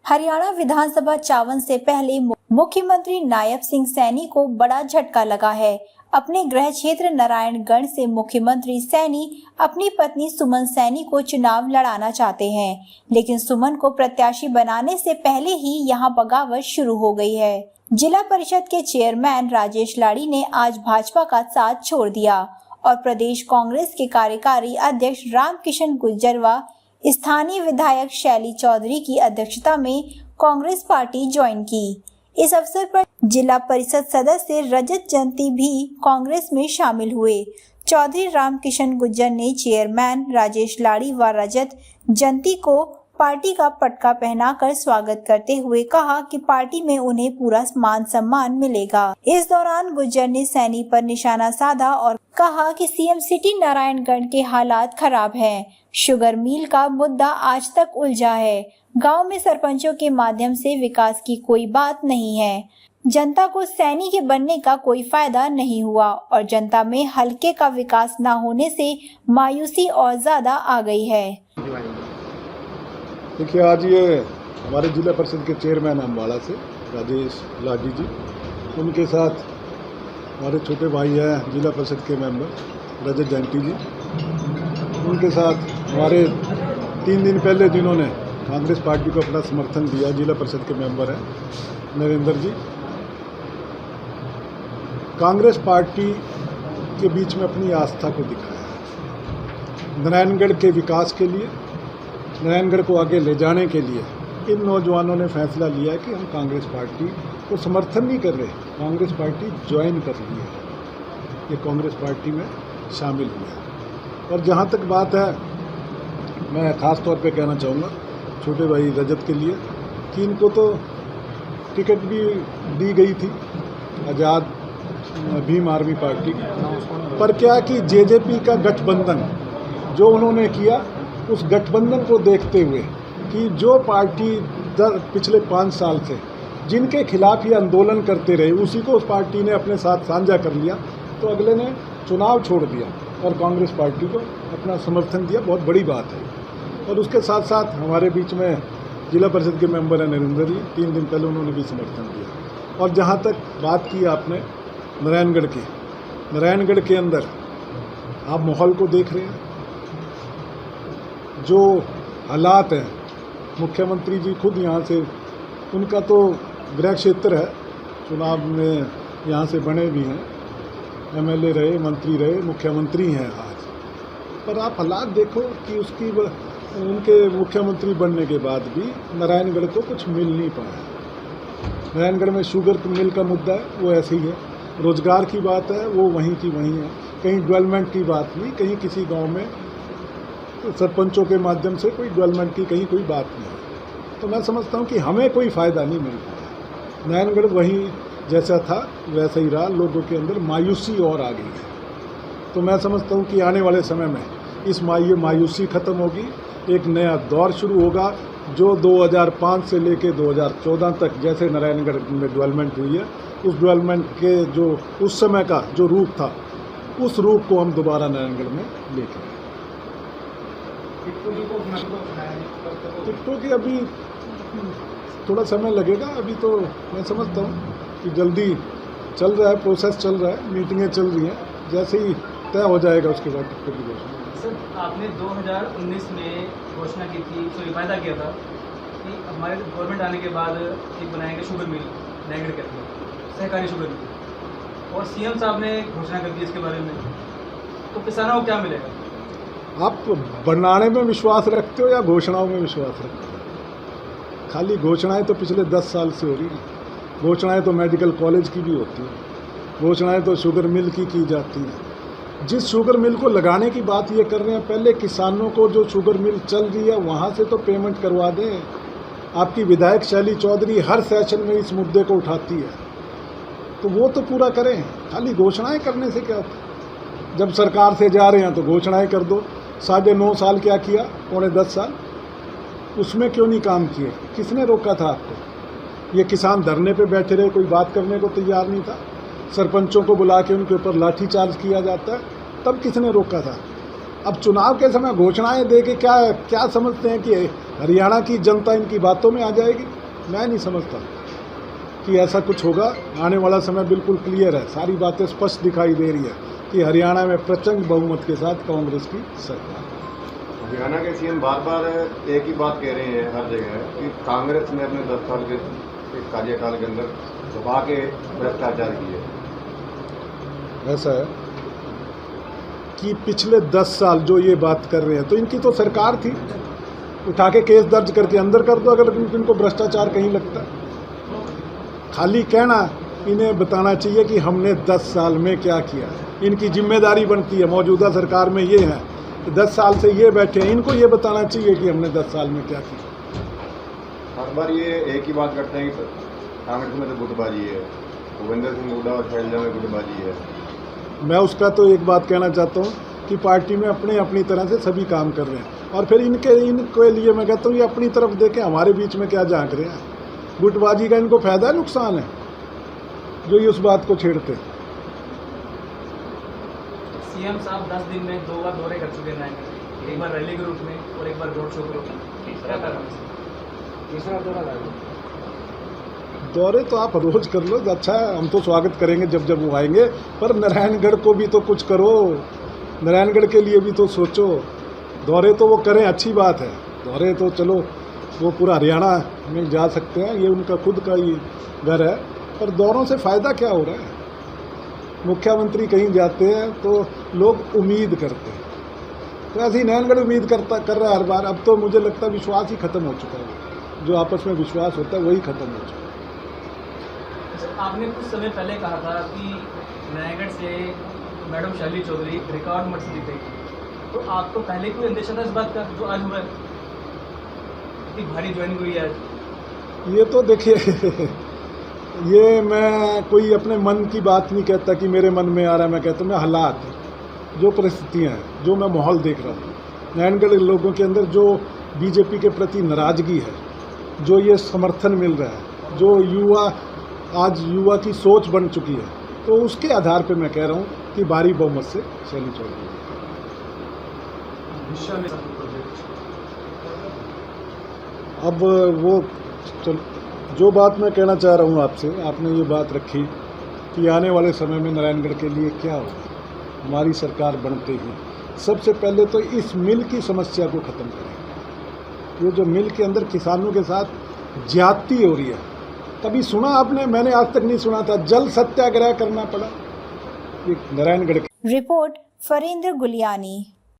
हरियाणा विधानसभा चुनाव से पहले मुख्यमंत्री नायब सिंह सैनी को बड़ा झटका लगा है। अपने गृह क्षेत्र नारायणगढ़ से मुख्यमंत्री सैनी अपनी पत्नी सुमन सैनी को चुनाव लड़ाना चाहते हैं, लेकिन सुमन को प्रत्याशी बनाने से पहले ही यहां बगावत शुरू हो गई है। जिला परिषद के चेयरमैन राजेश लाड़ी ने आज भाजपा का साथ छोड़ दिया और प्रदेश कांग्रेस के कार्यकारी अध्यक्ष रामकिशन गुर्जर व स्थानीय विधायक शैली चौधरी की अध्यक्षता में कांग्रेस पार्टी ज्वाइन की। इस अवसर पर जिला परिषद सदस्य रजत जंती भी कांग्रेस में शामिल हुए। चौधरी रामकिशन गुर्जर ने चेयरमैन राजेश लाड़ी व रजत जंती को पार्टी का पटका पहनाकर स्वागत करते हुए कहा कि पार्टी में उन्हें पूरा मान सम्मान मिलेगा। इस दौरान गुर्जर ने सैनी पर निशाना साधा और कहा कि सीएम सिटी नारायणगढ़ के हालात खराब हैं। शुगर मिल का मुद्दा आज तक उलझा है। गांव में सरपंचों के माध्यम से विकास की कोई बात नहीं है। जनता को सैनी के बनने का कोई फायदा नहीं हुआ और जनता में हल्के का विकास न होने से मायूसी और ज्यादा आ गई है। देखिए, आज ये हमारे जिला परिषद के चेयरमैन अम्बाड़ा से राजेश लाडी जी, उनके साथ हमारे छोटे भाई हैं जिला परिषद के मेंबर रजत जंती जी, उनके साथ हमारे 3 दिन पहले जिन्होंने कांग्रेस पार्टी को अपना समर्थन दिया, जिला परिषद के मेंबर हैं नरेंद्र जी। कांग्रेस पार्टी के बीच में अपनी आस्था को दिखाया। नारायणगढ़ के विकास के लिए, नारायणगढ़ को आगे ले जाने के लिए इन नौजवानों ने फैसला लिया है कि हम कांग्रेस पार्टी को समर्थन नहीं कर रहे, कांग्रेस पार्टी ज्वाइन कर ली है, ये कांग्रेस पार्टी में शामिल हुए हैं। और जहाँ तक बात है, मैं ख़ास तौर पे कहना चाहूँगा छोटे भाई रजत के लिए कि इनको तो टिकट भी दी गई थी आज़ाद भीम आर्मी पार्टी की, पर क्या कि जेजेपी का गठबंधन जो उन्होंने किया, उस गठबंधन को देखते हुए कि जो पार्टी पिछले 5 साल से जिनके खिलाफ ये आंदोलन करते रहे, उसी को उस पार्टी ने अपने साथ साझा कर लिया, तो अगले ने चुनाव छोड़ दिया और कांग्रेस पार्टी को अपना समर्थन दिया। बहुत बड़ी बात है। और उसके साथ साथ हमारे बीच में जिला परिषद के मेंबर हैं नरेंद्र जी, 3 दिन पहले उन्होंने भी समर्थन दिया। और जहाँ तक बात की आपने नारायणगढ़ की, नारायणगढ़ के अंदर आप माहौल को देख रहे हैं, जो हालात हैं, मुख्यमंत्री जी खुद यहाँ से, उनका तो गृह क्षेत्र है, चुनाव में यहाँ से बने भी हैं, एमएलए रहे, मंत्री रहे, मुख्यमंत्री हैं आज। पर आप हालात देखो कि उनके मुख्यमंत्री बनने के बाद भी नारायणगढ़ को कुछ मिल नहीं पाया। नारायणगढ़ में शुगर मिल का मुद्दा है, वो ऐसे ही है। रोजगार की बात है, वो वहीं की वहीं है। कहीं डेवलपमेंट की बात नहीं, कहीं किसी गाँव में सरपंचों के माध्यम से कोई डेवलपमेंट की कहीं कोई बात नहीं है। तो मैं समझता हूँ कि हमें कोई फ़ायदा नहीं मिल पाया। नारायणगढ़ वहीं जैसा था वैसा ही रहा, लोगों के अंदर मायूसी और आ गई है। तो मैं समझता हूँ कि आने वाले समय में इस मायूसी ख़त्म होगी, एक नया दौर शुरू होगा, जो 2005 से लेकर 2014 तक जैसे नारायणगढ़ में डेवलपमेंट हुई है, उस डेवलपमेंट के जो उस समय का जो रूप था, उस रूप को हम दोबारा नारायणगढ़ में लेकर आए। टिकटों की अभी थोड़ा समय लगेगा। अभी तो मैं समझता हूँ कि जल्दी चल रहा है, प्रोसेस चल रहा है, मीटिंगें चल रही हैं, जैसे ही तय हो जाएगा उसके बाद टिकटों की घोषणा। सर, आपने 2019 में घोषणा की थी, सॉरी वायदा किया था कि हमारे गवर्नमेंट आने के बाद एक बनाएंगे शुगर मिल नारायणगढ़ के अंदर, सहकारी शुगर मिल, और सीएम साहब ने घोषणा कर दी इसके बारे में, तो किसानों को क्या मिलेगा? आप बनाने में विश्वास रखते हो या घोषणाओं में विश्वास रखते हो? खाली घोषणाएं तो पिछले 10 साल से हो रही हैं। घोषणाएं तो मेडिकल कॉलेज की भी होती हैं, घोषणाएं तो शुगर मिल की जाती हैं। जिस शुगर मिल को लगाने की बात ये कर रहे हैं, पहले किसानों को जो शुगर मिल चल रही है वहाँ से तो पेमेंट करवा दें। आपकी विधायक शैली चौधरी हर सेशन में इस मुद्दे को उठाती है, तो वो तो पूरा करें। खाली घोषणाएँ करने से क्या होता है? जब सरकार से जा रहे हैं तो घोषणाएँ कर दो। 9.5 साल क्या किया, 9.25 साल, उसमें क्यों नहीं काम किए? किसने रोका था आपको? ये किसान धरने पे बैठे रहे, कोई बात करने को तैयार नहीं था। सरपंचों को बुला के उनके ऊपर लाठीचार्ज किया जाता है, तब किसने रोका था? अब चुनाव के समय घोषणाएं दे के क्या समझते हैं कि हरियाणा की जनता इनकी बातों में आ जाएगी? मैं नहीं समझता कि ऐसा कुछ होगा। आने वाला समय बिल्कुल क्लियर है, सारी बातें स्पष्ट दिखाई दे रही है कि हरियाणा में प्रचंड बहुमत के साथ कांग्रेस की सरकार। हरियाणा के सीएम बार बार एक ही बात कह रहे हैं हर जगह कि कांग्रेस ने अपने 10 साल के कार्यकाल के अंदर दबा के भ्रष्टाचार किए। ऐसा है कि पिछले 10 साल जो ये बात कर रहे हैं तो इनकी तो सरकार थी, उठा के केस दर्ज करके अंदर कर दो अगर इनको भ्रष्टाचार कहीं लगता है। खाली कहना, इन्हें बताना चाहिए कि हमने 10 साल में क्या किया। इनकी जिम्मेदारी बनती है, मौजूदा सरकार में ये है, 10 साल से ये बैठे हैं, इनको ये बताना चाहिए कि हमने 10 साल में क्या किया। हर बार ये एक ही बात करते हैं कि कांग्रेस में तो गुटबाजी है, भूपेंद्र सिंह हुड्डा और शैलजा में गुटबाजी है। मैं उसका तो एक बात कहना चाहता हूँ कि पार्टी में अपनी तरह से सभी काम कर रहे हैं, और फिर इनके लिए मैं कहता हूँ ये अपनी तरफ देखें, हमारे बीच में क्या झांक रहे हैं। गुटबाजी का इनको फायदा है, नुकसान है जो ये उस बात को छेड़ते हैं। सीएम साहब 10 दिन में 2 बार दौरे कर चुके हैं, एक बार रैली के रूप में और एक बार रोड शो के रूप में, तीसरा दौरा था। दौरे तो आप रोज कर लो, अच्छा है, हम तो स्वागत करेंगे जब जब वो आएंगे, पर नारायणगढ़ को भी तो कुछ करो, नारायणगढ़ के लिए भी तो सोचो। दौरे तो वो करें, अच्छी बात है, दौरे तो चलो वो पूरा हरियाणा में जा सकते हैं, ये उनका खुद का ही घर है, पर दौरों से फ़ायदा क्या हो रहा है। मुख्यमंत्री कहीं जाते हैं तो लोग उम्मीद करते हैं, तो ऐसे ही नारायणगढ़ उम्मीद कर रहा है हर बार। अब तो मुझे लगता है विश्वास ही खत्म हो चुका है, जो आपस में विश्वास होता है वही खत्म हो चुका है। आपने कुछ समय पहले कहा था कि नारायणगढ़ से मैडम शैली चौधरी रिकॉर्ड मत से जीतेगी, तो आपको पहले कोई अंदेशा था इस बात का जो आज हुआ है? इतनी भारी ज्वाइनिंग हुई है आज। ये तो देखिए ये मैं कोई अपने मन की बात नहीं कहता कि मेरे मन में आ रहा है, मैं कहता हूँ मैं हालात, जो परिस्थितियाँ हैं, जो मैं माहौल देख रहा हूँ, नारायणगढ़ लोगों के अंदर जो बीजेपी के प्रति नाराज़गी है, जो ये समर्थन मिल रहा है, जो आज युवा की सोच बन चुकी है, तो उसके आधार पे मैं कह रहा हूँ कि भारी बहुमत से शैली चौधरी। अब वो जो बात मैं कहना चाह रहा हूँ आपसे, आपने ये बात रखी कि आने वाले समय में नारायणगढ़ के लिए क्या होगा। हमारी सरकार बनते ही सबसे पहले तो इस मिल की समस्या को ख़त्म करेंगे। ये जो मिल के अंदर किसानों के साथ ज्यादती हो रही है, कभी सुना आपने? मैंने आज तक नहीं सुना था। जल सत्याग्रह करना पड़ा ये नारायणगढ़। रिपोर्ट फरेंद्र गुलियानी।